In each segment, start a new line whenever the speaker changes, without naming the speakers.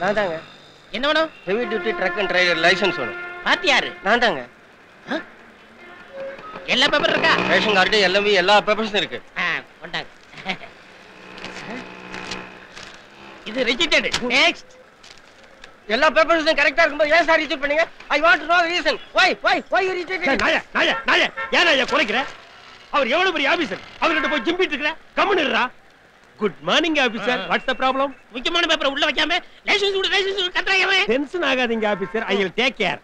நான் தாங்க.
என்ன வேணும்?
Heavy duty truck and driver licence வேணும்.
பாத்தி யாரு?
நான் தாங்க.
எல்லா பேப்பர் இருக்கா?
ரேஷன் கார்டு எல்லாமே எல்லா பேப்பர்ஸும் இருக்கு.
கொண்டாங்க. இது ரிஜெக்டட். நெக்ஸ்ட்.
எல்லா பேப்பர்ஸும் கரெக்ட்டா இருக்கும்போது ஏன் சார் ரிஜெக்ட் பண்ணீங்க? I want to know the reason. why you rejected?
நாய ஏன் ஐயா குறைக்கிற? அவர் எவ்வளவு பெரிய ஆபீசர், அவர்கிட்ட போய் ஜிம்பிட்டு இருக்கற? கம்முனுறா. Good morning officer, what's the problem?
முக்கியமான பேப்பர் உள்ள வைக்காம லைசென்ஸ் கட்டறாயவே.
டென்ஷன் ஆகாதீங்க officer, I will take care.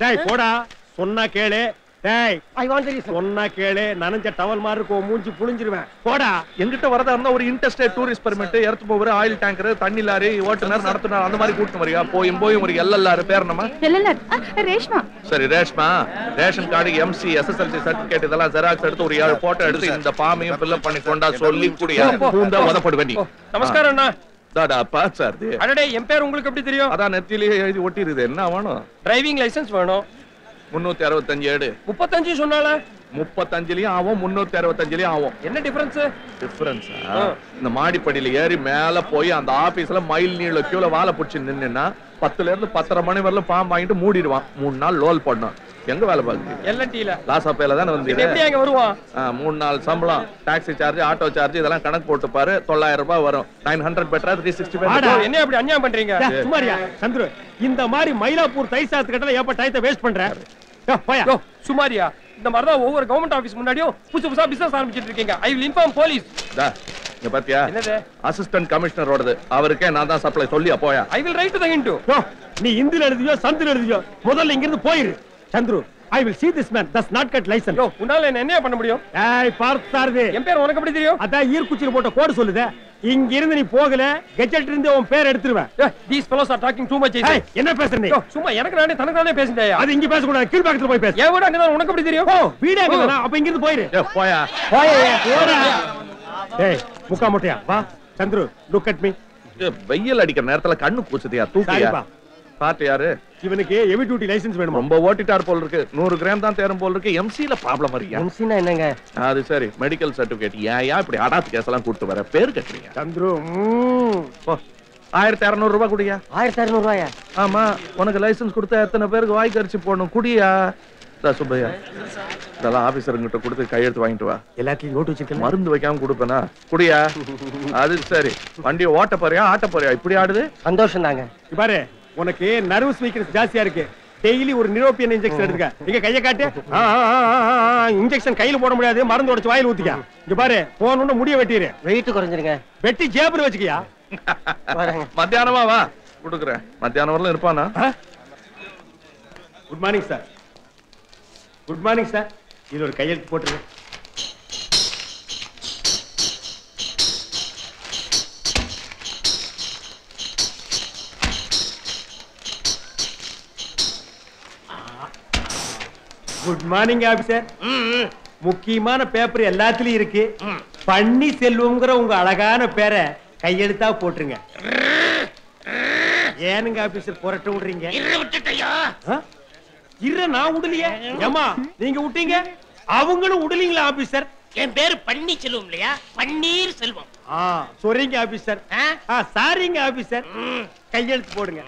டேய் போடா, சொன்னா கேளு. டேய்
ஐ வாண்ட் தி ரீசன்.
சொன்னா கேளு, நனஞ்ச டவல் மாதிரி இருக்கோ, மூஞ்சி புளிஞ்சிருவேன். போடா.
எங்கிட்ட வரதா இருந்தா ஒரு interstate tourist permit, earth mover, oil tanker, தண்ணி லாரி, ஓட்டுநர், நடத்துனர் அந்த மாதிரி கூட்டிட்டு வரியா? போயும் ஒரு எல்எல்ஆர் பேர் நம்ம
எல்எல்ஆர் ரேஷ்மா.
சரி Reshma, ration card MC SSLC certificate இதெல்லாம் ஜெராக்ஸ் எடுத்து ஒரு 7 போட்டோ எடுத்து இந்த ஃபார்மையும் ஃபில் பண்ணி கொண்டா சொல்லி குடியா. பூந்தா வதப்படுவே நீ.
நமஸ்காரம் அண்ணா.
தாடா பாச்சார்.
அடடே என் பேர் உங்களுக்கு எப்படி தெரியும்?
அதான் நெத்தியிலேயே எழுதி ஒட்டிருது. என்ன வேணும்?
டிரைவிங் லைசென்ஸ் வேணும்.
365 ஏடு.
35 சொன்னால
35லயும் ஆகும், 365லயும் ஆகும்.
என்ன டிஃபரன்ஸ்?
டிஃபரன்ஸா? இந்த மாடிப்படியில ஏறி மேல போய் அந்த ஆபீஸ்ல மைல் நீள கியூல வாழை பிடிச்சி நின்னா 10ல இருந்து 10:30 மணி வரலும் ஃபார்ம் வாங்கிட்டு மூடிடுவான். 3 நாள் லோல் பண்ணோம். எங்க வேலை பாக்குறீங்க?
எல்என்டில.
லாசாப்பேல தான வந்தீங்க.
எப்படி அங்க வருவான்?
3 நாள் சம்பளம், டாக்ஸி சார்ஜ், ஆட்டோ சார்ஜ் இதெல்லாம் கணக்கு போட்டு பாரு. 900 ரூபாய் வரும். 900 பெட்டரா 365.
என்ன அப்படி அநியாயம் பண்றீங்க? சுமாரியா சந்துரு, இந்த மாதிரி மயிலாப்பூர் தைசாத்து கட்டல ஏப்ப டைத்தை வேஸ்ட் பண்ற? யோ சுமாரியா, இந்த மாதிரி தான் ஒவ்வொரு கவர்மெண்ட் ஆபீஸ் முன்னாடியும் புதுசா பிசினஸ் ஆரம்பிச்சிட்டு இருக்கீங்க. I will inform police.
இங்க பாத்தியா?
என்னது?
அசிஸ்டன்ட் கமிஷனரோடது. அவருக்கே நான் தான் சப்ளை சொல்லியா போயா?
I will write to the hint. நீ இந்தில எழுதியோ சந்தில எழுதியோ முதல்ல இங்க இருந்து போயிரு. Chandru, I will see this man does not get license. யோ உன்னால என்ன பண்ண முடியும்? ஏய் பார்த்தார்வே, என் பேர் உனக்கு எப்படி தெரியும்? அத ஈர்க்குச்சில போட்ட கோடு சொல்லுதே. இங்க இருந்து நீ போகல, கெஜெட் இருந்து உன் பேர் எடுத்துருவேன். these fellows are talking too much. ஏய் என்ன பேசுற நீ? சும்மா எனக்கு நானே தனக்கு நானே பேசிட்டேன். அது இங்க பேச கூடாது, கீழ பக்கத்துல போய் பேசு. ஏன் வீடு அங்க தான், உனக்கு எப்படி தெரியும்? ஓ வீடு அங்க தானா? அப்ப இங்க இருந்து போயிரு.
போயா
போயா. ஏய் முக்கா முட்டையா வா. Chandru look at me.
வெயில் அடிக்கிற நேரத்துல கண்ணு கூசுதியா? தூக்கியா? பாத்து யாரு?
இவனுக்கு ஹெவி டியூட்டி லைசென்ஸ் வேணுமா?
ரொம்ப ஓட்டிட்டார் போல இருக்கு. 100 கிராம் தான் தேரும் போல இருக்கு. எம்சில ப்ராப்ளம் வரியா?
எம்சினா என்னங்க?
அது சரி, மெடிக்கல் சர்டிபிகேட். ஏன் இப்படி அடாத்து கேஸ் எல்லாம் கூட்டி வர? பேர் கட்டுறீங்க
சந்துரு.
1200 ரூபாய் குடியா?
1200 ரூபாயா?
ஆமா, உனக்கு லைசென்ஸ் கொடுத்தா எத்தனை பேருக்கு வாய் கரிச்சு போடணும்? குடியா? சுப்பையா, இதெல்லாம் ஆபீசருங்கிட்ட கொடுத்து கையெழுத்து வாங்கிட்டு வா.
எல்லாத்தையும் நோட்டு வச்சிருக்கேன்.
மருந்து வைக்காம கொடுப்பேனா? குடியா? அது சரி, வண்டியை ஓட்ட போறியா ஆட்ட போறியா? இப்படி ஆடுது.
சந்தோஷம் தாங்க.
பாரு, உனக்கு நர்வஸ் வீக்னஸ் ஜாஸ்தியா இருக்கு. டெய்லி ஒரு நிரோபியன் இன்ஜெக்ஷன் எடுத்துக்க. இங்க கைய காட்டு. இன்ஜெக்ஷன் கையில போட முடியாது, மருந்து உடைச்சு வாயில ஊத்திக்க. இங்க பாரு, போனோட முடிய வெட்டிரு.
வெயிட் குறைஞ்சிருங்க.
வெட்டி ஜேபுல வச்சுக்கியா?
மத்தியானமா வா, கொடுக்குறேன். மத்தியானம் வரலாம் இருப்பானா?
Good morning sir. Good morning sir. இது ஒரு கையெழுத்து போட்டுருங்க. Good morning officer. முக்கியமான பேப்பர் எல்லாத்துலயும் இருக்கு. பன்னி செல்வம்ங்கிற உங்க அழகான பேரை கையெழுத்தா போட்டுருங்க. ஏனுங்க ஆபீசர் புரட்ட விடுறீங்க? நான் விடலையே. ஏமா நீங்க விட்டீங்க, அவங்களும் விடலீங்களா ஆபீசர்?
என் பேரு பன்னி செல்வம் இல்லையா? பன்னீர் செல்வம்.
சரிங்க ஆபீசர். சாரிங்க ஆபீசர். கையெழுத்து போடுங்க.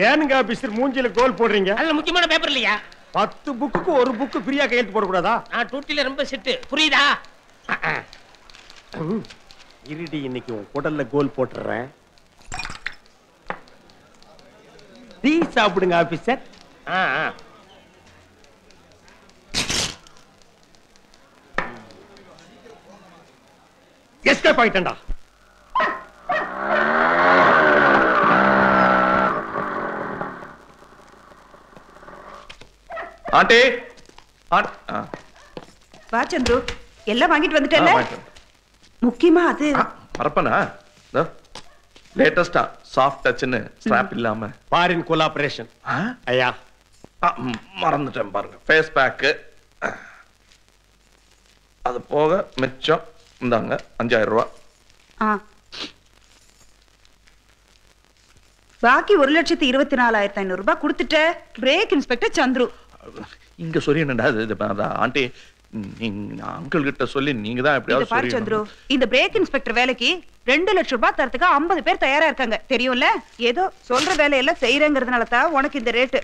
ஏனுங்க ஆபீசர் மூஞ்சில கோல் போடுறீங்க?
அதுல முக்கியமான பேப்பர் இல்லையா?
10 புக்குக்கு ஒரு புக்கு ஃப்ரீயா கையெழுத்து போட கூடாதா?
நான் டூட்டில ரொம்ப செட்டு, புரியுதா?
இருடி, இன்னைக்கு உன் குடல்ல கோல் போட்டுறேன். டீ சாப்பிடுங்க ஆபீசர். எஸ்கேப் ஆயிட்டேன்டா.
ஆண்டி,
வா சந்துரு, எல்லாம் வாங்கிட்டு வந்துட்டேல்ல? முக்கியமா அது
மறப்பனா? லேட்டஸ்டா சாஃப்ட் டச்னு ஸ்ட்ராப் இல்லாம
ஃபாரின் கோலாபரேஷன். ஐயா
மறந்துட்டேன் பாருங்க. ஃபேஸ் பேக் அது போக மிச்சம் இந்தாங்க 5000 ரூபாய்.
பாக்கி 1,24,500 ரூபாய் கொடுத்துட்ட. Brake inspector Chandru.
இங்க சொல்லி என்னடா ஆண்டி, அங்கிள் கிட்ட சொல்லி நீங்க தான் எப்படியாவது
பாரு சந்துரு, இந்த பிரேக் இன்ஸ்பெக்டர் வேலைக்கு 2 லட்சம் ரூபாய் தரத்துக்கு 50 பேர் தயாரா இருக்காங்க தெரியும்ல. ஏதோ சொல்ற வேலையெல்லாம் செய்யறங்கிறதுனால தான் உனக்கு இந்த ரேட்டு.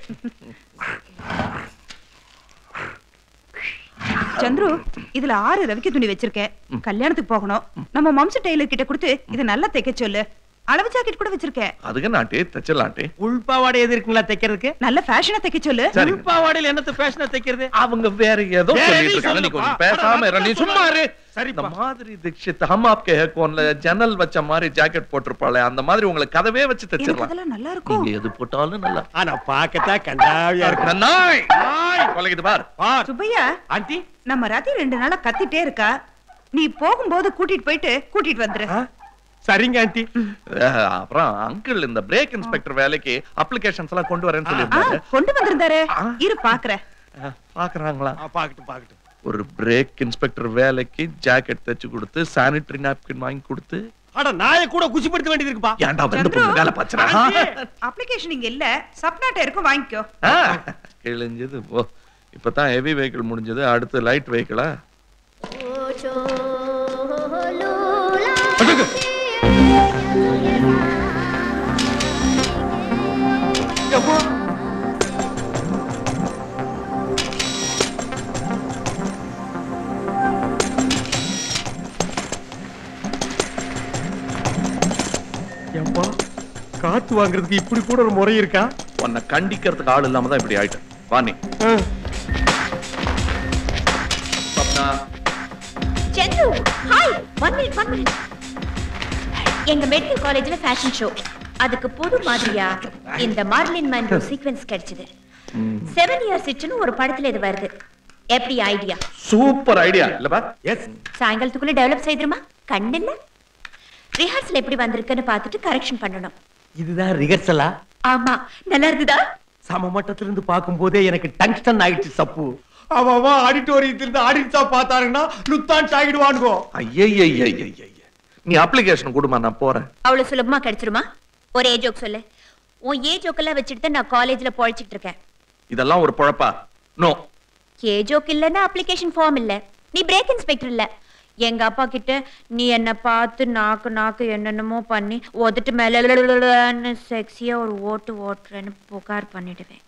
சந்துரு, இதுல 6 ரவிக்கு துணி வச்சிருக்கேன். கல்யாணத்துக்கு போகணும். நம்ம மம்சு டெய்லர் கிட்ட கொடுத்து இதை நல்லா தைக்க சொல்லு. அளவு ஜாக்கெட் கூட வச்சிருக்கேன்.
அதுக்கு நாட்டி தச்சலாண்டி.
உள்பாவாடை எது இருக்குங்களா தைக்கிறதுக்கு?
நல்ல ஃபேஷனா தைக்க சொல்லு.
உள்பாவாடையில என்னத்த ஃபேஷனா தைக்கிறது?
அவங்க வேற ஏதோ சொல்லிட்டு இருக்காங்க. நீ கொஞ்சம் பேசாம இரு. நீ சும்மா இரு.
சரி,
இந்த மாதிரி தீக்ஷித் ஹம் ஆப்கே ஹே கோன்ல ஜன்னல் வச்ச மாதிரி ஜாக்கெட் போட்டிருப்பாளே, அந்த மாதிரி உங்களுக்கு கதவே வச்சு தச்சிரலாம்.
அதெல்லாம் நல்லா இருக்கும்.
நீங்க எது போட்டாலும் நல்லா.
ஆனா பாக்கதா கண்டாவியா இருக்கு.
நாய் கொலைக்குது பார்.
சுப்பையா
ஆண்டி,
நம்ம ராத்தி 2 நாளா கத்திட்டே இருக்கா. நீ போகும்போது கூட்டிட்டு வந்துரு.
சரிங்க ஆண்டி.
அப்புறம் அங்கிள் இந்த பிரேக் இன்ஸ்பெக்டர் வேலைக்கு அப்ளிகேஷன்ஸ் எல்லாம் கொண்டு வரேன்னு சொல்லிருந்தாரு.
கொண்டு வந்திருந்தாரு. இரு பாக்குறேன்.
பாக்குறாங்களா?
பாக்கட்டும்.
ஒரு பிரேக் இன்ஸ்பெக்டர் வேலைக்கு ஜாக்கெட் தச்சு கொடுத்து சானிட்டரி நாப்கின் வாங்கி கொடுத்து,
அட நாயை கூட குச்சிப்படுத்த வேண்டியது இருக்குப்பா.
ஏன்டா வந்து பொண்ணு வேலை பாச்சறா?
அப்ளிகேஷன் இங்க இல்ல, சப்னாட்ட இருக்கும், வாங்கிக்கோ.
கிழிஞ்சது. ஓ, இப்பதான் ஹெவி வெஹிக்கிள் முடிஞ்சது, அடுத்து லைட் வெஹிக்கிளா?
ஏம்பா, காத்து வாங்குறதுக்கு இப்படி கூட ஒரு முறை இருக்கா?
உன்னை கண்டிக்கிறதுக்கு ஆள் இல்லாம தான் இப்படி ஆயிட்டு. வாணி
சந்து, ஹாய். 1 மினிட். எங்க மெடிக்கல் காலேஜ்ல ஃபேஷன் ஷோ. அதுக்கு புது மாதிரியா இந்த மார்லின் மன்றோ சீக்வென்ஸ் கிடைச்சது. 7 இயர்ஸ் இட்னு ஒரு படத்துல இது வருது. எப்படி ஐடியா?
சூப்பர் ஐடியா இல்லப்பா?
எஸ்.
சாயங்காலத்துக்குள்ள டெவலப் செய்துருமா? கண்ணில்ல. ரிஹர்சல் எப்படி வந்திருக்குன்னு பார்த்துட்டு கரெக்ஷன் பண்ணணும்.
இதுதான் ரிஹர்சலா?
ஆமா, நல்லா இருக்குதா?
சம மட்டத்துல இருந்து பாக்கும்போதே எனக்கு டங்ஸ்டன் ஆயிடுச்சு சப்பு. அவ ஆடிட்டோரியத்துல இருந்து ஆடிட்டா பார்த்தாருன்னா லுத்தான் ஆகிடுவானுங்கோ.
ஐயய்யய்யய்யய்ய, நீ அப்ளிகேஷன் கொடுமா, நான் போறேன்.
அவ்வளவு சுலபமா கிடைச்சிருமா? ஒரு ஏ ஜோக் சொல்லு. உன் ஏ ஜோக்கெல்லாம் வச்சுட்டு நான் காலேஜ்ல பொழைச்சிட்டு இருக்கேன்.
இதெல்லாம் ஒரு பொழப்பா? நோ.
ஏ ஜோக் இல்லன்னா அப்ளிகேஷன் ஃபார்ம் இல்ல. நீ பிரேக் இன்ஸ்பெக்டர் இல்ல. எங்க அப்பா கிட்ட நீ என்ன பார்த்து நாக்கு என்னென்னமோ பண்ணி ஒதுட்டு மேல செக்ஸியா ஒரு ஓட்டுறேன்னு புகார் பண்ணிடுவேன்.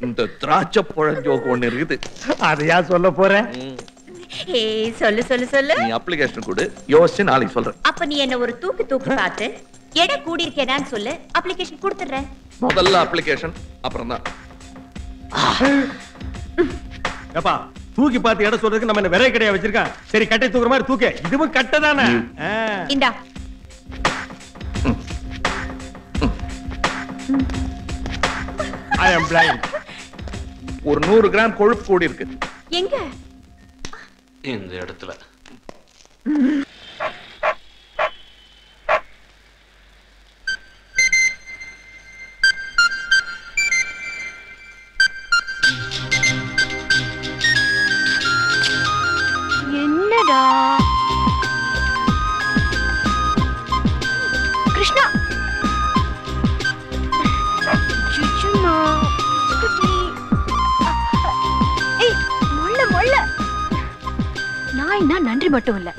இந்த திராட்சை பழம் ஜோக் ஒண்ணு இருக்குது.
அதையா சொல்ல போற?
ஏய், சொல்லு.
நீ அப்ளிகேஷன் கொடு, யோசிச்சு நாளைக்கு சொல்றேன்.
அப்ப நீ என்ன ஒரு தூக்கு பார்த்து எடை கூடி இருக்கேனான்னு சொல்லு, அப்ளிகேஷன் கொடுத்துறேன்.
முதல்ல அப்ளிகேஷன், அப்புறம் தான்.
ஏப்பா, தூக்கி பார்த்து இடம் சொல்றதுக்கு நம்ம என்ன விரை கடையா வச்சிருக்கா? சரி, கட்டை தூக்குற மாதிரி தூக்க. இதுவும் கட்டை தானே?
இந்தா.
I am blind.
ஒரு 100 கிராம் கொழுப்பு கூடி இருக்கு.
எங்க?
இந்த இடத்துல.
என்னடா கிருஷ்ணா, சுச்சுமா குட்டி. ஏய், மொள்ள நாய்னா நன்றி மட்டும் இல்ல,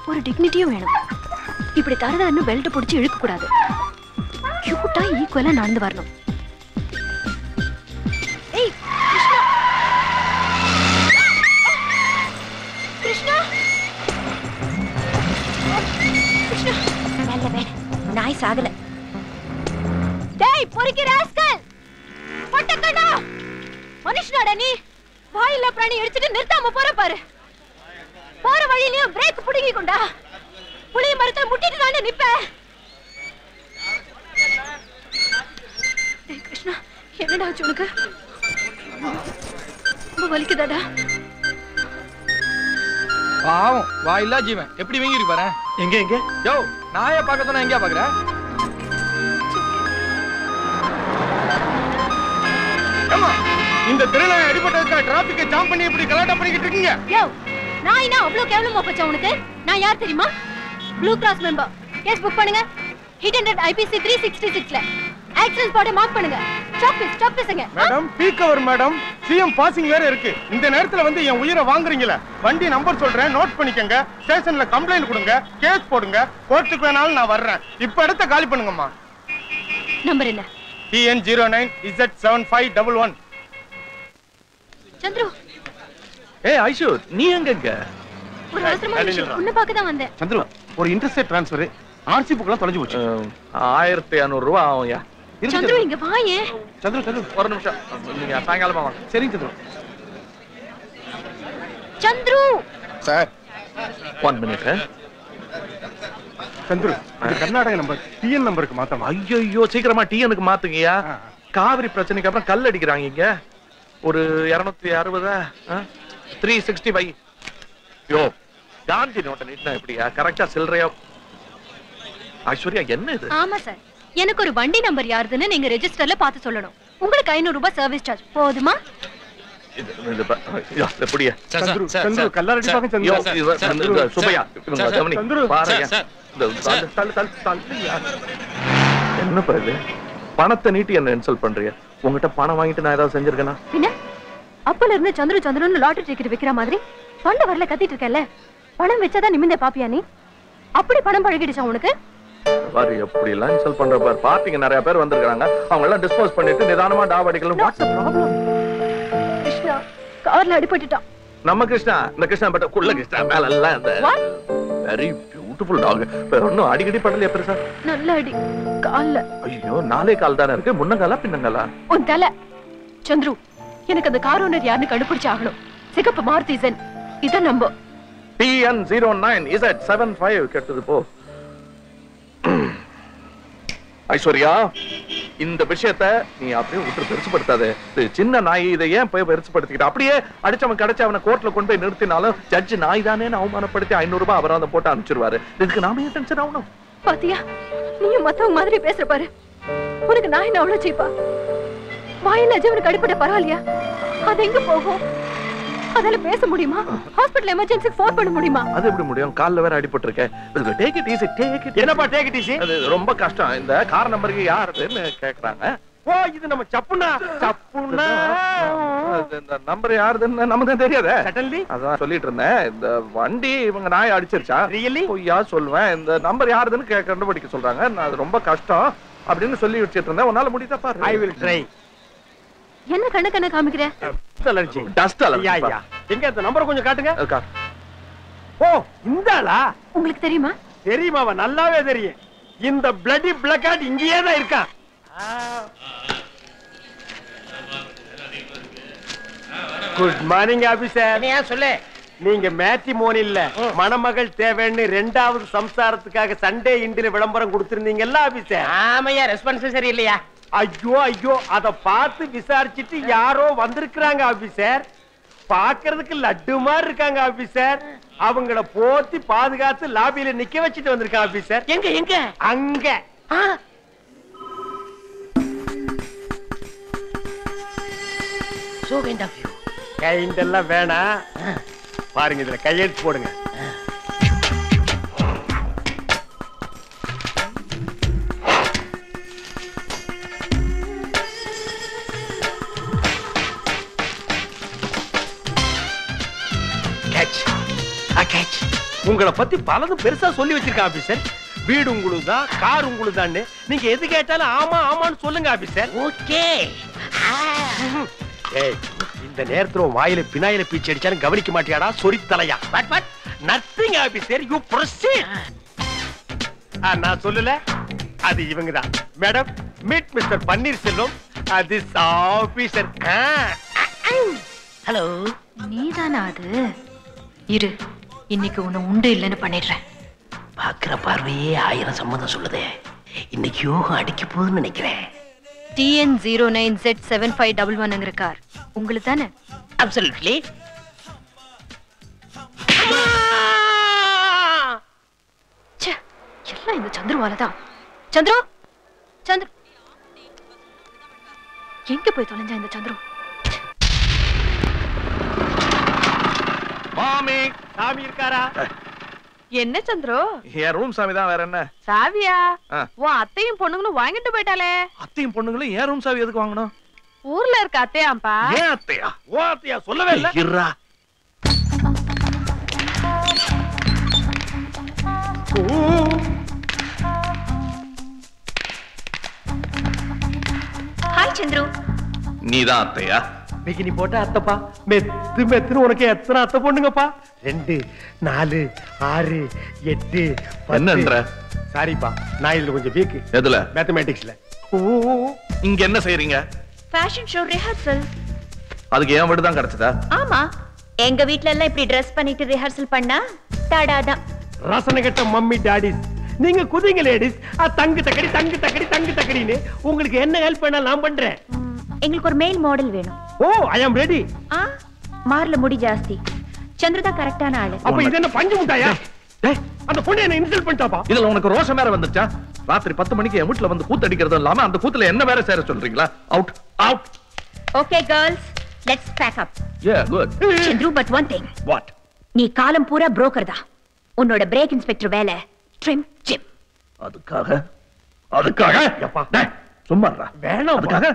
ஒரு டிக்னிட்டியும் வேணும். இப்படி தரதன்னு பெல்ட் பிடிச்சி இழுக்க கூடாது. கியூட்டா ஈக்குவலா நடந்து வரணும். ஏய் கிருஷ்ணா, நல்ல வேலை நாய் சாகல. டேய் பொறுக்கி ராஸ்கல், பொட்டக்கண்ணா, மனுஷனாடா நீ? வாயில்லா பிராணி எடுத்துட்டு நிறுத்தாம போற பாரு. போற வழியிலயும் பிரேக் புடுங்கி கொண்டா புளிய மரத்தை முட்டிட்டு தானே நிப்ப. டேய் கிருஷ்ணா, என்னடா ஆச்சு உனக்கு? ரொம்ப வலிக்குதாடா?
பாவம், வாயில்லா ஜீவன் எப்படி வீங்கி பாரு.
எங்க
யோ, நாயை பார்க்க சொன்னா எங்கயா பாக்குற?
இந்த திருநாய் அடிபட்டதுக்கா டிராபிக்கை ஜாம் பண்ணி இப்படி கலாட்டா பண்ணிக்கிட்டு இருக்கீங்க?
யோ, நாய்னா அவ்வளவு கேவலமா போச்சா உனக்கு? நான் யார் தெரியுமா? Blue cross member. Case book பண்ணுங்க. ஹிட் அண்ட் IPC 366ல ஆக்சிடென்ட் ஸ்பாட்டை மார்க் பண்ணுங்க. ஸ்டாப் பேசுங்க.
Madam peak hour madam, CM passing வேற இருக்கு. இந்த நேரத்துல வந்து என் உயிரை வாங்குறீங்களா? வண்டி நம்பர் சொல்றேன், நோட் பண்ணிக்கங்க. ஸ்டேஷன்ல கம்ப்ளைண்ட் கொடுங்க, கேஸ் போடுங்க. கோர்ட்டுக்கு வேணாலும் நான் வர்றேன். இப்ப இடத்த காலி பண்ணுங்கம்மா.
நம்பர் என்ன?
TN09Z7511.
சந்திரு.
ஏய் ஐஷு, நீ எங்க?
ஒரு அவசரமான விஷயம் உன்னை பார்க்க தான் வந்தேன்.
சந்திரு, ஒரு இன்டர்ஸ்டேட் ட்ரான்ஸ்ஃபர். RC புக்லாம் தொலைஞ்சு போச்சு.
1500 ரூபாய் ஆகும்யா.
சந்திரு இங்க வாயே.
சந்திரு
ஒரு நிமிஷம், நீங்க சாயங்காலமா வாங்க.
சரிங்க சந்திரு.
Chandru
sir
1 minute.
சந்திரு, இது கர்நாடக நம்பர், TN நம்பருக்கு மாத்தணும்.
ஐயோ சீக்கிரமா TNக்கு மாத்துங்கயா. காவிரி பிரச்சனைக்கு அப்புறம் கல் அடிக்கிறாங்க இங்க. ஒரு 260 365. யோ காந்தி நோட்டை நீட்டினா எப்படியா? கரெக்டா சில்லறையா? ஐஸ்வர்யா என்ன இது?
ஆமா சார், எனக்கு ஒரு வண்டி நம்பர் யாருதுன்னு நீங்க ரெஜிஸ்டர்ல பார்த்து சொல்லணும். உங்களுக்கு 500 ரூபாய் சர்வீஸ் சார்ஜ் போதுமா?
எப்படியா?
சந்திரு கல்லார் அடிப்பாங்க. சந்திரு
சுபையா இவங்க கவனி பாருங்க. என்ன பாரு, பணத்தை நீட்டி என்ன இன்சல்ட் பண்றீங்க? உங்ககிட்ட பணம் வாங்கிட்டு நான் ஏதாவது செஞ்சிருக்கேனா?
பின்ன அப்பல இருந்து சந்திரன்னு லாட்டரி டிக்கெட் விக்கிற மாதிரி பண்ட வரல கத்திட்டு இருக்கல. பணம் வச்சாதான் நிமிந்தே பாப்பியா நீ? அப்படி பணம் பழகிடுச்சா உனக்கு?
பாரு எப்படி எல்லாம் இன்சல்ட் பண்ற பாரு. பார்ட்டிங்க நிறைய பேர் வந்திருக்காங்க, அவங்க எல்லாம் டிஸ்போஸ் பண்ணிட்டு நிதானமா டாப் அடிக்கலாம். Watts the problem?
கிருஷ்ணா கார்ல அடிபட்டுட்டான்.
நம்ம கிருஷ்ணா, இந்த கிருஷ்ணா பட்ட குள்ள கிருஷ்ணா மேல எல்லாம் இந்த வெரி பியூட்டிஃபுல் டாக். ஒன்னும் அடிக்கடி படலையா பெருசா? நல்ல அடி கால்ல. ஐயோ, நாலே கால் தானே இருக்கு, முன்னங்காலா பின்னங்காலா?
உன் தலை. சந்திரு, எனக்கு அந்த கார் ஓனர் யாருன்னு கண்டுபிடிச்சு ஆகணும். சிகப்பு மாருதி சென். இத நம்ப.
TN09Z75 கெட்டது போ. ஐஸ்வர்யா, இந்த விஷயத்தை நீ அப்படியே விட்டு பெருசுப்படுத்தாதே. சின்ன நாய், இதை ஏன் போய் பெருசுப்படுத்திக்கிட்ட? அப்படியே அடிச்சவன் கிடைச்ச அவனை கோர்ட்ல கொண்டு போய் நிறுத்தினாலும் ஜட்ஜ் நாய் தானே அவமானப்படுத்தி 500 ரூபாய் அபராதம் போட்டு அனுப்பிச்சிருவாரு. இதுக்கு நாம ஏன் டென்ஷன் ஆகணும்?
பாத்தியா, நீயும் மத்தவங்க மாதிரி பேசுற பாரு. உனக்கு நாய் என்ன அவ்வளவு சீப்பா? வாயில ஜீவனுக்கு அடிப்பட்ட பரவாயில்லையா? அது எங்க போகும்? அதால பேச முடியுமா? ஹாஸ்பிடல் எமர்ஜென்சிக்கு ஃபோன் பண்ண முடியுமா?
அது எப்படி முடியும்? கால்ல வேற அடிபட்டு இருக்கே. Take it easy, take it.
என்னப்பா டேக் இட் ஈஸி?
அது ரொம்ப கஷ்டம். இந்த கார் நம்பருக்கு யாருன்னு கேக்குறாங்க.
ஓ, இது நம்ம சப்புனா.
இந்த நம்பர் யாருன்னு நமக்கு தெரியாதே.
சடன்லி
அதான் சொல்லிட்டு இருந்தேன். இந்த வண்டி இவங்க நாய் அடிச்சிருச்சா?
ரியலி?
பொய்யா சொல்வேன். இந்த நம்பர் யாருன்னு கண்டுபிடிக்க சொல்றாங்க. அது ரொம்ப கஷ்டம் அப்படின்னு சொல்லி வச்சிட்டு இருந்தேன். உன்னால முடியுதா பாரு.
I will try.
என்ன கண்ண காமிக்கிற?
அலர்ஜி.
Dust allergy.
யா. எங்க அந்த நம்பர் கொஞ்சம் காட்டுங்க.
இருக்கா?
ஓ, இந்தாளா?
உங்களுக்கு தெரியுமா?
தெரியுமாவா? நல்லாவே தெரியும். இந்த பிளடி பிளக்கார்ட் இங்கேயே தான் இருக்கான். Good morning officer.
நீ ஏன் சொல்லு?
நீங்க மேட்ரிமோனி இல்ல மணமகள் தேவைன்னு 2வது சம்சாரத்துக்காக சண்டே இண்டில விளம்பரம் கொடுத்திருந்தீங்கல்ல ஆபீசர்?
ஆமையா, ரெஸ்பான்ஸ் சரி இல்லையா?
ஐயோ, அத பார்த்து விசாரிச்சுட்டு யாரோ வந்திருக்காங்க ஆபீசர். பாக்குறதுக்கு லட்டு மாதிரி இருக்காங்க ஆபீசர். அவங்கள போத்தி பாதுகாத்து லாபியில நிக்க வச்சிட்டு வந்திருக்காங்க ஆபீசர்.
எங்க?
அங்க.
So kind of you.
Kind எல்லாம் வேணாம். பாருங்க, இதுல கையெழுத்து போடுங்க. உங்களை பத்தி பலதும் பெருசா சொல்லி வச்சிருக்கேன் ஆபீசர். வீடு உங்களுதான், கார் உங்களுதான்னு நீங்க எது கேட்டாலும் ஆமா ஆமான்னு சொல்லுங்க ஆபீசர்.
ஓகே.
ஏய், இந்த நேரத்துல வாயில பினாயில பீச்சி அடிச்சாலும் கவனிக்க மாட்டியாடா சொரி தலையா?
But
nothing officer, you proceed. நான் சொல்லல, அது இவங்கதான். Madam, meet mister Panneerselvam. This officer.
Hello.
நீதானா அது? இரு, இன்னைக்கு உன்னை உண்டு இல்லைன்னு பண்ணிடுறேன்.
பாக்குற பார்வையே 1000 சம்மதம் சொல்லுதே. இன்னைக்கு யோகம் அடிக்க போகுதுன்னு நினைக்கிறேன்.
TN09Z7511 கார் உங்களுக்கு தானே?
அப்சல்யூட்லி.
எல்லாம் இந்த சந்திரவால தான். சந்திரு எங்க போய் தொலைஞ்சா இந்த சந்திரு?
மாமி, சாமி இருக்காரா?
என்ன சந்திரு?
என் ரூம் சாவி தான், வேற என்ன?
சாவியா? உன் அத்தையும் பொண்ணுங்களும் வாங்கிட்டு போயிட்டாலே.
அத்தையும் பொண்ணுங்களும் என் ரூம் சாவி எதுக்கு வாங்கணும்?
ஊர்ல இருக்க அத்தையாம்பா.
ஏன் அத்தையா?
ஓ அத்தையா சொல்லவே இல்ல.
இருடா.
ஹாய் சந்திரு.
நீதான் அத்தையா?
பிகினி போட்ட அத்தைப்பா. மெத்து மெத்துன்னு உனக்கு எத்தனை அத்தை பொண்ணுங்கப்பா? 2 4 6 8
என்னன்ற?
சாரிப்பா, நான் இதுல கொஞ்சம் வீக்.
எதுல?
மேத்தமேட்டிக்ஸ்ல.
இங்க என்ன செய்றீங்க?
Fashion show rehearsal.
அதுக்கு ஏன் வீடு தான் கிடைச்சதா?
ஆமா, எங்க வீட்ல எல்லாம் இப்படி Dress பண்ணிட்டு ரிஹர்சல் பண்ணா தடாதான்.
ரசனை கட்ட மம்மி டாடிஸ், நீங்க குதிங்க லேடிஸ். தங்கு தக்கடி தங்கு தக்கடி தங்கு தக்கடின்னு உங்களுக்கு என்ன ஹெல்ப் பண்ணா நான் பண்றேன்.
எங்களுக்கு ஒரு மெயில் மாடல் வேணும்.
ஓ ஐ அம் ரெடி.
மார்ல முடி ஜாஸ்தி. சந்திரதா கரெக்டான ஆளு.
அப்ப இது என்ன பஞ்சு முட்டாயா? அந்த பொண்ணு என்ன இன்சல்ட் பண்ணிட்டாப்பா.
இதுல உனக்கு ரோஷம் வேற வந்துச்சா? ராத்திரி 10 மணிக்கு என் வீட்டுல வந்து கூத்து அடிக்கிறதும் இல்லாம அந்த கூத்துல என்ன வேற சேர சொல்றீங்களா? Out out.
Okay girls, let's pack up.
Yeah good.
Chandru, but one thing.
What?
நீ காலம் பூரா புரோக்கர் தான். உன்னோட பிரேக் இன்ஸ்பெக்டர் வேலை ட்ரிம் ஜிம்.
அதுக்காக எப்பா டேய் சும்மா இருடா.
வேணாம்.
அதுக்காக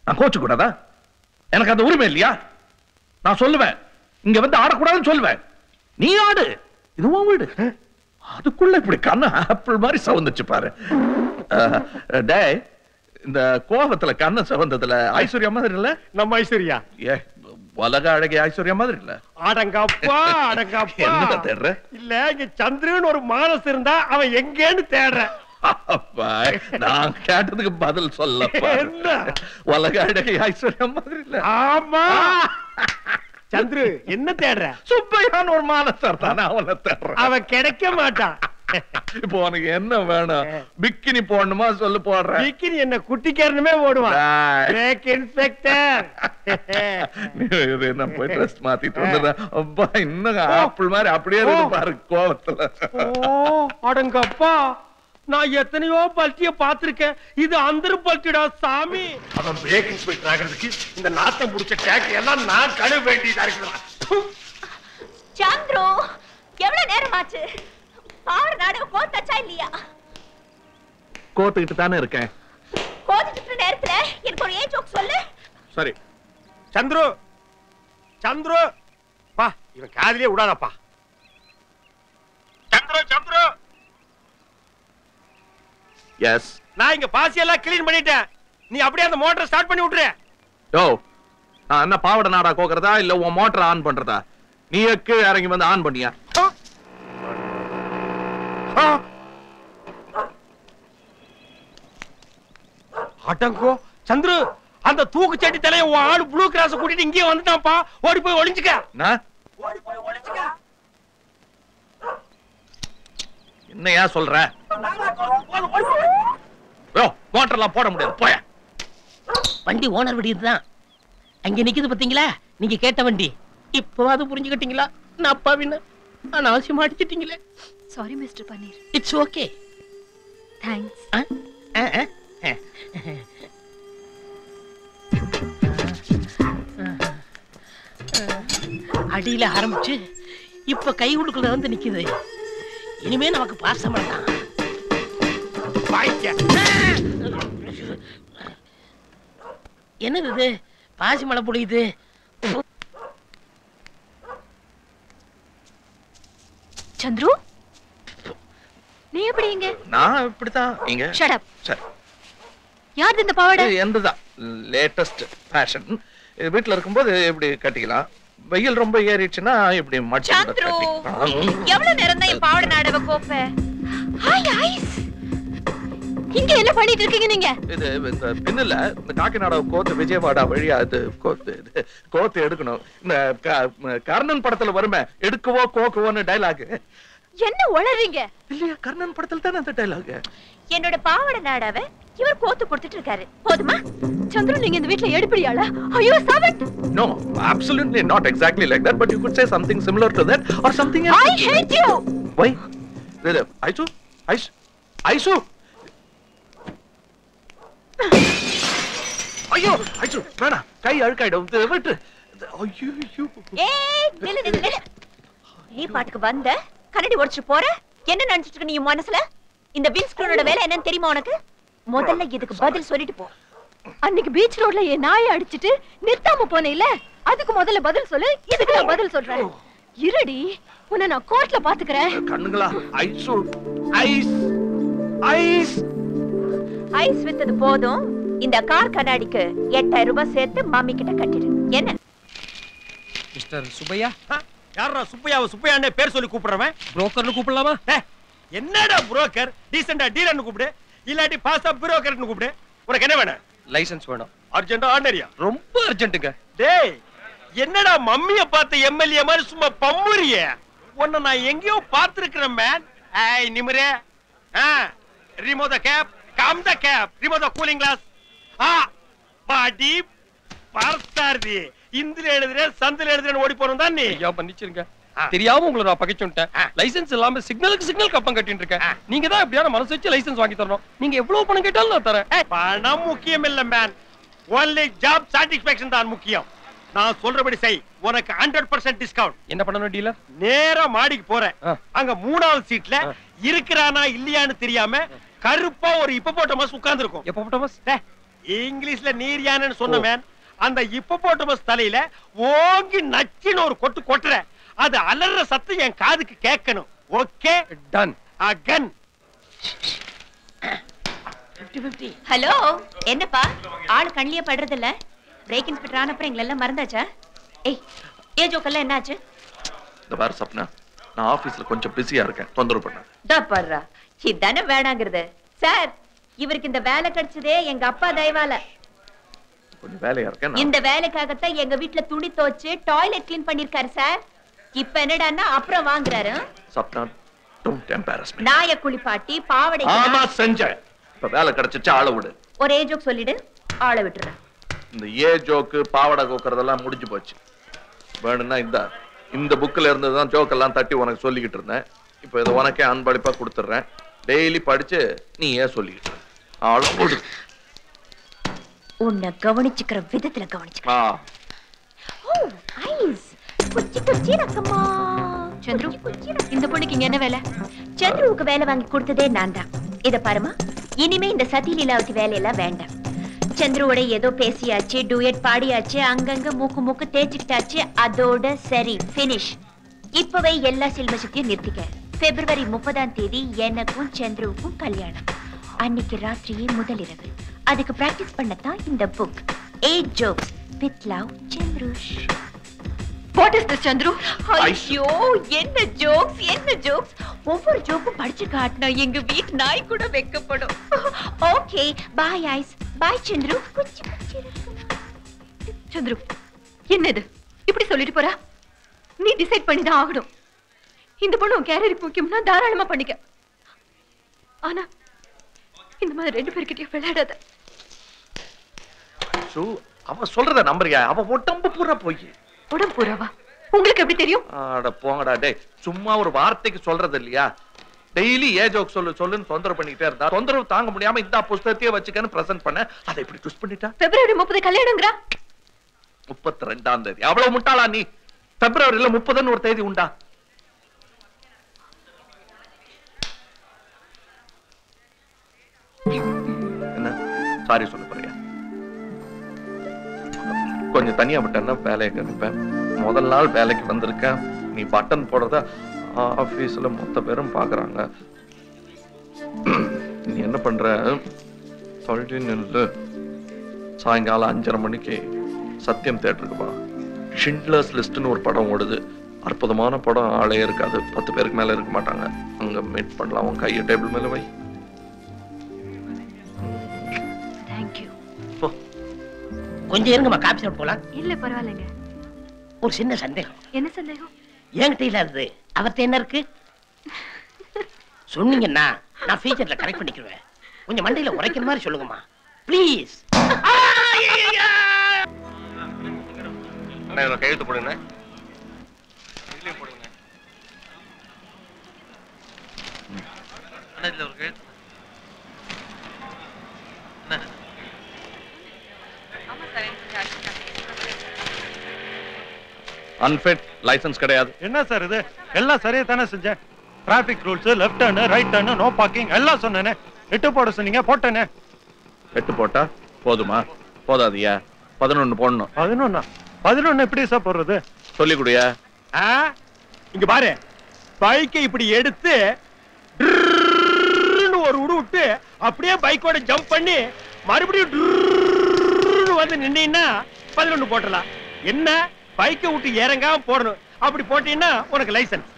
நான் கோச்சு கூடாதா? எனக்கு அந்த உரிமை இல்லையா? நான் சொல்லுவேன், இங்க வந்து ஆடக்கூடாதுன்னு சொல்லுவேன். நீ ஆடு, இதுவும் வீடு. அதுக்குள்ள இப்படி கண்ண ஆப்பிள் மாதிரி சவந்துச்சு பாரு. டேய், இந்த கோபத்துல கண்ண சவந்ததுல ஐஸ்வர்யா மாதிரி இல்ல? நம்ம ஐஸ்வர்யா ஏ உலக அழகி ஐஸ்வர்யா மாதிரி இல்ல?
அடங்கப்பா அடங்கப்பா.
என்ன தேடுற?
இல்ல, இங்க சந்திரன் ஒரு மானஸ் இருந்தா அவன் எங்கேன்னு தேடுறேன்.
நான் கேட்டதுக்கு பதில் சொல்ல. உலக அழகி ஐஸ்வர்யா மாதிரி இல்ல?
ஆமா. சந்திரு என்ன தேடுற?
சுப்பையான் ஒரு மானஸ்தர் தானே, அவனை தேடுற.
அவன் கிடைக்க மாட்டான்.
இப்போ உனக்கு என்ன வேணும்? பிக்கினி போடணுமா சொல்லு, போடுறேன்.
பிக்கினி என்ன குட்டிக்காரனுமே ஓடுவான். Brake inspector.
என்ன போய் ட்ரெஸ் மாத்திட்டு வந்தா அப்பா, இன்னும் ஆப்பிள் மாதிரி அப்படியே இருக்கு பாரு கோவத்துல.
அடங்கப்பா, நான் எத்தனையோ பல்ட்டிய பாத்திருக்கேன். இது அந்த பல்ட்டிடா சாமி. அவன் பிரேக் இன்ஸ்பெக்டர் ஆகிறதுக்கு இந்த நாத்தம் முடிச்ச டேக் எல்லாம் நான் கழுவ வேண்டியதா இருக்கு.
சந்திரு, எவ்வளவு நேரம் ஆச்சு? பாரு நாடகம் கோத்தாச்சா இல்லையா?
கோத்துக்கிட்டு தானே இருக்கேன்.
கோத்துக்கிட்டு நேரத்துல எனக்கு ஒரு ஏன் ஜோக் சொல்லு.
சரி.
சந்திரு சந்திரு பா, இவன் காதிலே விடாதப்பா. சந்திரு சந்திரு.
எஸ்.
நான் இங்க பாசி எல்லாம் கிளீன் பண்ணிட்டேன். நீ அப்படியே அந்த மோட்டரை ஸ்டார்ட் பண்ணி விட்டுரு.
யோ, நான் என்ன பாவட நாடா கோக்குறதா இல்ல உன் மோட்டரை ஆன் பண்றதா? நீ கீழே இறங்கி வந்து ஆன் பண்ணியா?
அடங்கோ சந்திரு, அந்த தூக்கு சட்டி தலைய உன் ஆளு ப்ளூ கிராஸ் கூட்டிட்டு இங்கே வந்துட்டான்ப்பா. ஓடி போய் ஒளிஞ்சுக்க. ஓடி போய் ஒளிஞ்சுக்க.
என்னையா சொல்ற? யோ, மோட்டர்லாம் போட முடியாது, போய.
வண்டி ஓனர் வண்டி இதுதான். அங்க நிக்குது பாத்தீங்களா, நீங்க கேட்ட வண்டி. இப்போ அது புரிஞ்சுக்கிட்டீங்களா? நான் அப்பாவின்னு அனாவசியமா அடிச்சிட்டீங்களே.
Sorry mister Paneer.
It's okay.
Thanks.
அடியில ஆரம்பிச்சு இப்ப கை உள்ளுக்குள்ள வந்து நிக்குது. இனிமே நமக்கு பாசமா தான். என்னது இது? பாசி மழை பொழியுது.
சந்திரு, நீ எப்படி இங்க?
நான் இப்படிதான் இங்க.
Shut up.
சரி.
யார் இந்த பாவாடை?
என்னதுதான் லேட்டஸ்ட் ஃபேஷன். வீட்ல இருக்கும்போது இப்படி கட்டிக்கலாம். வெயில் ரொம்ப ஏறிடுச்சுன்னா இப்படி மடிச்சு கட்டிக்கலாம்.
எவ்வளவு நேரம் தான் இந்த பாவாடை நாடவ கோப்ப? Hi ice. இங்க என்ன பண்ணிட்டு இருக்கீங்க நீங்க?
இது இந்த பின்னல இந்த காக்கிநாடா கோத்து விஜயவாடா வழியா அது கோத்து எடுக்கணும். இந்த கர்ணன் படத்துல வருமே, எடுக்கவோ கோக்குவோன்னு டைலாக்.
என்ன உளறீங்க?
இல்லையா, கர்ணன் படத்துல தானே அந்த டைலாக்.
என்னோட பாவாடை நாடாவ இவர் கோத்து கொடுத்துட்டு இருக்காரு. போதுமா? சந்திரு, நீங்க இந்த வீட்ல எடுப்படியாளா? Are you a servant?
No, absolutely not exactly like that, but you could say something similar to that or something else.
I hate you.
Why? Aisu? Aisu? ஐயோ, ஐசு வேணா, கை அழுக்காயிடும். விட்டு. ஐயோ.
ஏய், நில்லு. நீ பாட்டுக்கு வந்த, கண்ணாடி உடைச்சு போற? என்ன நினைச்சிட்டு இருக்க நீ மனசுல? இந்த வின்ஸ்கிரீனோட வேலை என்னன்னு தெரியுமா உனக்கு? முதல்ல இதுக்கு பதில் சொல்லிட்டு போ. அன்னைக்கு பீச் ரோட்ல என் நாயை அடிச்சிட்டு நிறுத்தாம போனேல, அதுக்கு முதல்ல பதில் சொல்லு. இதுக்கு நான் பதில் சொல்றேன். இருடி, உன்னை நான் கோர்ட்ல பாத்துக்கிறேன்.
கண்ணுங்களா? ஐஸ் ஐஸ் ஐஸ்
ஐஸ் வித்தது போதும். இந்த கார் கண்ணாடிக்கு 8000 ரூபாய் சேர்த்து மாமி கிட்ட கட்டிடு. என்ன
மிஸ்டர் சுப்பையா?
யாரா சுப்பையாவை சுப்பையானே பேர் சொல்லி கூப்பிடுறவன்?
புரோக்கர்னு கூப்பிடலாமா?
என்னடா புரோக்கர்? டீசெண்டா டீலர்னு கூப்பிடு, இல்லாட்டி பாஸா புரோக்கர்னு கூப்பிடு. உனக்கு என்ன வேணும்?
லைசென்ஸ் வேணும்.
அர்ஜென்ட்டா ஆர்டினரியா?
ரொம்ப அர்ஜென்ட்டுங்க.
டேய், என்னடா மம்மிய பார்த்து எம்எல்ஏ மாதிரி சும்மா பம்முறிய? உன்னை நான் எங்கேயோ பார்த்திருக்கிறேன் மேன். ஏய் நிமிரே. Remove the cap, come the cap, remove the cooling glass. பாடி பார்த்தார்தி. இந்தில எழுதுற சந்தில எழுதுறன்னு ஓடி போறோம் தான் நீ.
ஐயா பண்ணிச்சிருங்க. தெரியாம உங்களை நான் பகைச்சுட்டேன். லைசென்ஸ் இல்லாம சிக்னலுக்கு சிக்னல் கப்பம் கட்டிட்டு இருக்கேன். நீங்க தான் எப்படியான மனசு வச்சு லைசென்ஸ் வாங்கி தரணும். நீங்க எவ்வளவு பணம் கேட்டாலும் நான் தரேன்.
பணம் முக்கியம் இல்ல மேன், only job satisfaction தான் முக்கியம். நான் சொல்றபடி செய், உனக்கு 100% டிஸ்கவுண்ட்.
என்ன பண்ணணும் டீலர்?
நேரா மாடிக்கு போறேன். அங்க 3வது சீட்ல இருக்கிறானா இல்லையான்னு தெரியாம கருப்பா ஒரு ஹிப்போபோட்டமஸ் உட்கார்ந்து இருக்கும்.
ஹிப்போபோட்டமஸ்
இங்கிலீஷ்ல நீர்யானன்னு சொன்ன மேன். அந்த ஹிப்போபோட்டமஸ் தலையில ஓங்கி நச்சின்னு ஒரு கொட்டு கொட்டுற. அது அலற சத்தம் என் காதுக்கு கேட்கணும். Okay
done.
அகன்.
ஹலோ, என்னப்பா ஆள் கண்ணிலே படுறது இல்ல? பிரேக் இன்ஸ்பெக்டர் ஆன அப்புறம் எங்களை எல்லாம் மறந்தாச்சா? ஏய், ஏ ஜோக்கெல்லாம் என்னாச்சு?
இந்த பாரு சப்னா, நான் ஆபீஸ்ல கொஞ்சம் பிஸியா இருக்கேன், தொந்தரவு பண்ண.
தப்பறா, இதானே வேணாங்கிறது. சார், இவருக்கு இந்த வேலை கிடைச்சதே எங்க அப்பா தயவால.
கொஞ்சம் வேலையா இருக்கேன்.
இந்த வேலைக்காகத்தான் எங்க வீட்டுல துணி துவைச்சு டாய்லெட் கிளீன் பண்ணிருக்காரு சார். இப்ப என்னடான்னா அப்புறம் வாங்குறாரு.
Sapna, don't embarrass me.
நாய குளிப்பாட்டி பாவடை.
ஆமா செஞ்சேன். இப்ப வேலை கிடைச்சிச்சு, ஆளை விடு.
ஒரே ஜோக் சொல்லிடு, ஆளை விட்டுறேன்.
இந்த ஏ ஜோக்கு பாவடை கோக்கறதெல்லாம் முடிஞ்சு போச்சு. வேணும்னா இந்த புக்ல இருந்து தான் ஜோக் எல்லாம் தட்டி உனக்கு சொல்லிக்கிட்டு இருந்தேன். இப்போ இதை உனக்கே அன்பளிப்பா கொடுத்துட்றேன். டெய்லி படிச்சு நீ ஏன் சொல்லிக்கிட்டு ஆளை விடு.
உன்னை கவனிச்சுக்கிற விதத்துல கவனிச்சுக்க. ஓ, ஐஸ். குச்சி குச்சி ரக்கமா. சந்திரு, இந்த பொண்ணுக்கு இங்க என்ன வேலை? சந்திருவுக்கு வேலை வாங்கி கொடுத்ததே நான் தான். இத பாருமா, இனிமே இந்த சதி லீலாவதி வேலையெல்லாம் வேண்டாம். சந்திருவோட ஏதோ பேசியாச்சு, டூயட் பாடியாச்சு, அங்கங்க மூக்கு தேய்ச்சிக்கிட்டாச்சு. அதோட சரி, பினிஷ். இப்பவே எல்லா சில்வசத்தையும் நிறுத்திக்க. பிப்ரவரி 30ஆம் தேதி எனக்கும் சந்திருவுக்கும் கல்யாணம். அன்னைக்கு ராத்திரியே முதலிரவு. அதுக்கு பிராக்டிஸ் பண்ணத்தான் இந்த book. 8 jokes with love, Chandrush. What is this, Chandru? ஐயோ, என்ன ஜோக்ஸ், என்ன ஜோக்ஸ். ஒவ்வொரு ஜோக்கும் படிச்சு காட்டினா எங்க வீட்டு நாய் கூட வெக்கப்படும். ஓகே, பாய் ஐஸ். பாய் சந்திரு. குச்சி குச்சி. சந்திரு, என்னது இப்படி சொல்லிட்டு போறா? நீ டிசைட் பண்ணி தான் ஆகணும். இந்த பொண்ணு உன் கேரியருக்கு முக்கியம்னா தாராளமா பண்ணிக்க. ஆனா இந்த மாதிரி 2 பேர்கிட்டயும் விளையாடாத.
அவ சொல்றத நம்புறியா? அவ உடம்பு பூரா போய்.
உடம்பு பூராவா? உங்களுக்கு எப்படி தெரியும்?
அட போங்கடா டேய், சும்மா ஒரு வார்த்தைக்கு சொல்றது இல்லையா? டெய்லி ஏ ஜோக் சொல்லுன்னு தொந்தரவு பண்ணிட்டே இருந்தா தொந்தரவு தாங்க முடியாம இந்த புத்தகத்தையே வச்சுக்கன்னு பிரசன்ட் பண்ண. அதை இப்படி ட்விஸ்ட் பண்ணிட்டா.
பிப்ரவரி 30 கல்யாணம்ங்கறா?
32ஆம் தேதி. அவ்வளவு முட்டாளா நீ? பிப்ரவரியில 30ன்னு ஒரு தேதி உண்டா? என்ன சாரி சொல்ல போறியா? கொஞ்சம் தனியா விட்டேன்னா வேலையை கணிப்பேன். முதல் நாள் வேலைக்கு வந்திருக்க, நீ பட்டன் போடுறத ஆபீஸ்ல மொத்த பேரும் பாக்குறாங்க. நீ என்ன பண்ற? சாயங்காலம் 5:30 மணிக்கு சத்தியம் தியேட்டருக்கு வா. ஷிண்ட்லர்ஸ் லிஸ்ட்னு ஒரு படம் ஓடுது. அற்புதமான படம், ஆளே இருக்காது, 10 பேருக்கு மேல இருக்க மாட்டாங்க. அங்க மீட் பண்ணலாம். உன் கையை டேபிள் மேல வை.
கொஞ்சம் இருங்கம்மா, காபி சாப்பிட்டு போலாம்.
இல்ல பரவாயில்லைங்க.
ஒரு சின்ன சந்தேகம்.
என்ன சந்தேகம்?
என்கிட்ட இல்லாதது அவர்கிட்ட என்ன இருக்கு? சொன்னீங்கன்னா நான் ஃபியூச்சர்ல கரெக்ட் பண்ணிக்குவேன். கொஞ்சம் மண்டையில உரைக்கிற மாதிரி சொல்லுங்கம்மா ப்ளீஸ்.
கையெழுத்து போடுங்க. அன்ஃபிட் லைசன்ஸ் கிடையாது.
என்ன சார் இது? எல்லாம் சரியா தானே செஞ்சேன். Traffic rules, left turn, right turn, no parking எல்லாம் சொன்னேனே. எட்டு போட சொன்னீங்க, போட்டேனே.
8 போட்டா போதுமா? போதாதியா? 11 போடணும்.
11 எப்படி சார் போடுறது?
சொல்லி குடியா.
இங்க பாரு, பைக்கை இப்படி எடுத்து ஒரு உடு விட்டு அப்படியே பைக்கோட ஜம்ப் பண்ணி மறுபடியும் வந்து நின்னீங்கன்னா 11 போட்டலாம். என்ன பைக்கை விட்டு இறங்காம போடணும். அப்படி போட்டீங்கன்னா உனக்கு லைசன்ஸ்.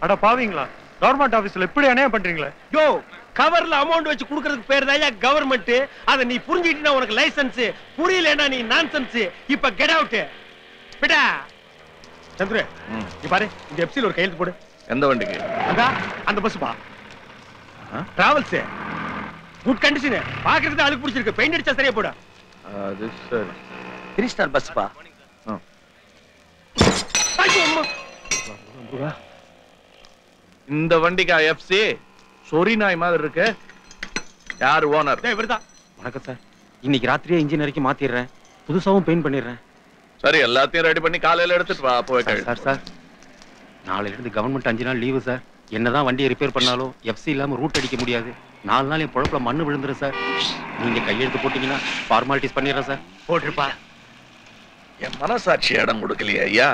அட பாவீங்களா, கவர்மெண்ட் ஆபீஸ்ல இப்படி அநியாயம் பண்றீங்களே. யோ, கவர்ல அமௌண்ட் வச்சு குடுக்கிறதுக்கு பேர் தான் கவர்மெண்ட். அதை நீ புரிஞ்சிட்டீனா உனக்கு லைசன்ஸ், புரியலன்னா நீ நான்சென்ஸ். இப்ப கெட் அவுட். பிடா சந்திர, நீ பாரு, இந்த எப்சில ஒரு கையெழுத்து போடு.
எந்த வண்டிக்கு?
அந்த பஸ் பா, டிராவல்ஸ், குட் கண்டிஷன். பாக்குறதுக்கு அழுக்கு பிடிச்சிருக்கு, பெயிண்ட் அடிச்சா சரியா போட.
அது சரி.
3 ஸ்டார் பஸ் பா.
இந்த வண்டிக்கா எஃப்சி? சொரி நாய் மாதிரி இருக்கு. யார் ஓனர்?
இவர்தான்.
வணக்கம் சார், இன்னைக்கு ராத்திரியே இன்ஜின் வரைக்கும் மாத்திடுறேன், புதுசாவும் பெயிண்ட் பண்ணிடுறேன்.
சரி, எல்லாத்தையும் ரெடி பண்ணி காலையில எடுத்துட்டு வா. போய்
சார் நாளையில இருந்து கவர்மெண்ட் 5 நாள் லீவு சார். என்னதான் வண்டியை ரிப்பேர் பண்ணாலும் எஃப்சி இல்லாம ரூட் அடிக்க முடியாது. 4 நாள் என் பொழப்புல மண்ணு விழுந்துரும் சார். நீங்க கையெழுத்து போட்டீங்கன்னா ஃபார்மாலிட்டிஸ் பண்ணிடுறேன் சார்.
போட்டுருப்பா. என் மனசாட்சி இடம் கொடுக்கலையா ஐயா?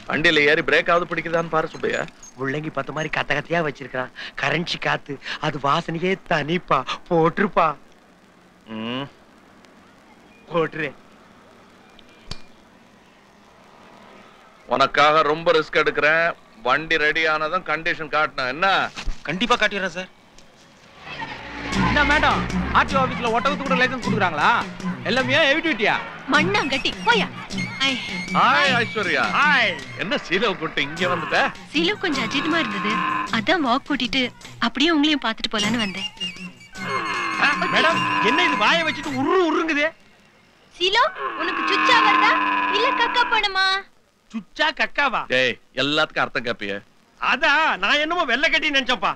வண்டியில ஏறி பிரேக் ஆகுது பிடிக்குதான்னு பாரு சுப்பையா.
முள்ளங்கி பத்த மாதிரி கத்த கத்தையா வச்சிருக்கான். கரன்சி காத்து, அது வாசனையே தனிப்பா. போட்டுருப்பா. போட்டுரு.
உனக்காக ரொம்ப ரிஸ்க் எடுக்கிறேன். வண்டி ரெடி ஆனதும் கண்டிஷன் காட்டணும். என்ன?
கண்டிப்பா காட்டிடுறேன் சார்.
என்ன மேடம், ஆர்டிஓ ஆபீஸ்ல ஒட்டகத்துக்கு கூட லைசன்ஸ் கொடுக்குறாங்களா? எல்லாமே ஹெவி டியூட்டியா?
மண்ணாங்கட்டி போயா.
ஹாய் ஐஸ்வர்யா. ஹாய். என்ன சீலவ கூட்டி இங்க வந்துட்ட?
சீலவ கொஞ்சம் அஜிதமா இருந்தது, அதான் வாக் கூட்டிட்டு அப்படியே உங்களையும் பார்த்துட்டு போலான்னு வந்தேன்.
மேடம், என்ன இது வாயை வச்சுட்டு உருங்குதே?
சீலோ, உனக்கு சுச்சா வருதா இல்ல கக்கா பண்ணுமா?
சுச்சா கக்காவா?
டேய், எல்லாத்துக்கும் அர்த்தம் கேப்பியே.
அதான் நான் என்னமோ வெள்ளை கட்டி நினைச்சப்பா.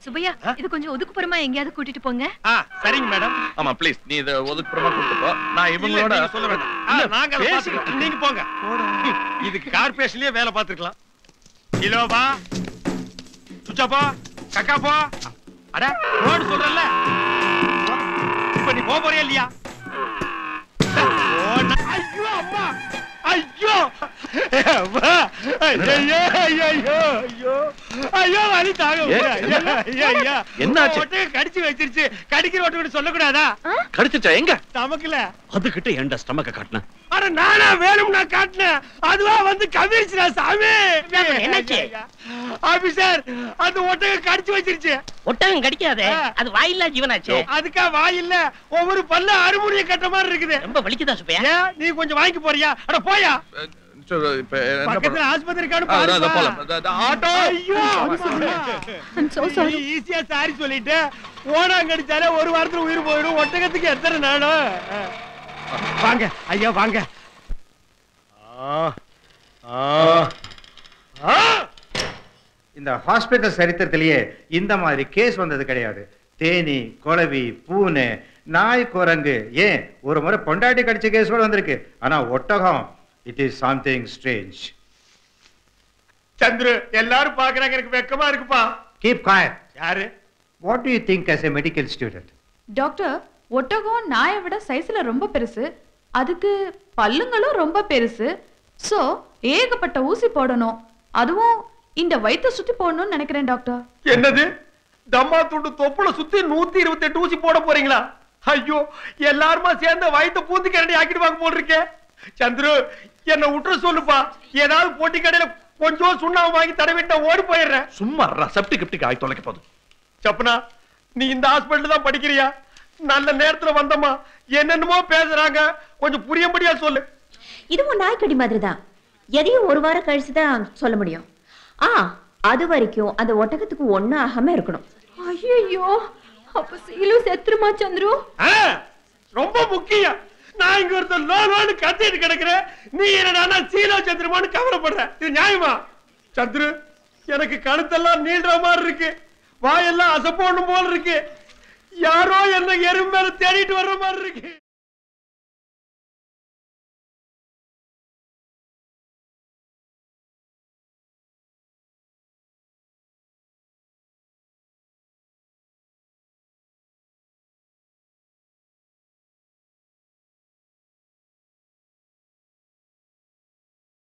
சுபையா, இது கொஞ்சம் ஒதுக்குப்புறமா எங்கயாவது கூட்டிட்டு போங்க.
சரிங்க மேடம்.
ஆமா ப்ளீஸ், நீ இத ஒதுக்குப்புறமா கூட்டிட்டு போ. நான் இவங்களோட
சொல்ல வேண்டாம். நாங்க பேசிக்கலாம், நீங்க போங்க. இதுக்கு கார்ப்பரேஷன்லயே வேலை பார்த்துக்கலாம். கிலோபா, சுச்சாப்பா, கக்காப்பா. அட ரோடு சொல்றல்ல, இப்ப நீ போறியா இல்லையா? ஐயோ அம்மா, ஐயோ ஐயோ ஐயோ ஐயோ ஐயோ, வலி தாங்க.
என்னாச்சு?
கடிச்சு வச்சிருச்சு. கடிக்கிற ஓட்டு சொல்லக்கூடாதா?
கடிச்சிச்சா? எங்க?
நமக்குல
அதுகிட்ட ஏன்டா ஸ்டமக்க காட்டின?
அட நானா வேணும்னா காட்டினேன், அதுவா வந்து கவிழ்ச்சிடா சாமி.
என்னாச்சு?
ஆபீசர், அந்த ஒட்டக கடிச்சு வச்சிருச்சு.
ஒட்டகம் கடிக்காதே, அது வாயில்லா ஜீவனாச்சே.
அதுக்கா வாய் இல்ல, ஒவ்வொரு பல்ல அறுமுடிய கட்ட மாதிரி இருக்குது.
ரொம்ப வலிக்குதா சுப்பையா?
நீ கொஞ்சம் வாங்கி போறியா? அட போயா,
இப்ப என்ன
பக்கத்துல ஆஸ்பத்திரி கார்டு
பாருங்க.
பாருங்க.
ஆட்டோ.
ஐயோ,
I'm so sorry.
ஈஸியா சாரி சொல்லிட்டு ஓடாங்க அடிச்சாலே ஒரு வாரத்துல உயிர் போயிடும். ஒட்டகத்துக்கு எத்தனை நாளும்? வாங்க ஐயா வாங்க.
இந்த ஹாஸ்பிட்டல் சரித்திரத்திலேயே இந்த மாதிரி கேஸ் வந்தது கிடையாது. தேனி, குளவி, பூனை, நாய், குரங்கு, ஏன் ஒரு முறை பொண்டாட்டி கடிச்ச கேஸ் கூட வந்திருக்கு. ஆனா ஒட்டகம், it is something strange.
Chandru, எல்லாரும் பாக்குறாங்க, எனக்கு வெக்கமா இருக்குப்பா.
Keep quiet.
யாரு?
What do you think as a medical student?
Doctor, ஒட்டகம் நாயை விட சைஸ்ல ரொம்ப பெருசு, அதுக்கு பல்லுங்களும் ரொம்ப பெருசு. சோ ஏகப்பட்ட ஊசி போடணும், அதுவும் இந்த வயித்தை சுத்தி போடணும்னு நினைக்கிறேன் டாக்டர்.
என்னது, தம்மா துண்டு தொப்புல சுத்தி 128 ஊசி போட போறீங்களா? ஐயோ, எல்லாருமா சேர்ந்து வயித்தை பூந்து கரண்டி ஆக்கிடுவாங்க போல் இருக்கே. சந்திரு, என்ன விட்டுற சொல்லுப்பா. ஏதாவது போட்டி கடையில கொஞ்சம் சுண்ணாம்பு வாங்கி தடவிட்டா ஓடி போயிடுறேன்.
சும்மா செப்டிக் கிப்டிக் ஆகி தொலைக்க போதும்.
சப்பனா, நீ இந்த ஹாஸ்பிட்டல் தான் படிக்கிறியா? நல்ல நேரத்துல வந்தம்மா, என்னென்னமோ பேசுறாங்க, கொஞ்சம் புரியும்படியா சொல்லு.
இதுவும் நாய்க்கடி மாதிரி தான், எதையும் ஒரு வாரம் கழிச்சுதான் சொல்ல முடியும். அது வரைக்கும் அந்த ஒட்டகத்துக்கு ஒண்ணும் ஆகாம இருக்கணும்.
ஐயோ, அப்ப சீலு செத்துருமா சந்துரு?
ரொம்ப முக்கியம். நான் இங்க ஒருத்தர் லோன்னு கத்திட்டு கிடக்குறேன், நீ என்னடா சீலோ சந்திரமான்னு கவலைப்படுற? இது நியாயமா? சந்திரு, எனக்கு கழுத்தெல்லாம் நீள்ற மாதிரி இருக்கு, வாயெல்லாம் அசப்போணும் போல இருக்கு, யாரோ என்ன எறும்பு மேல தேடிட்டு வர்ற மாதிரி இருக்கு.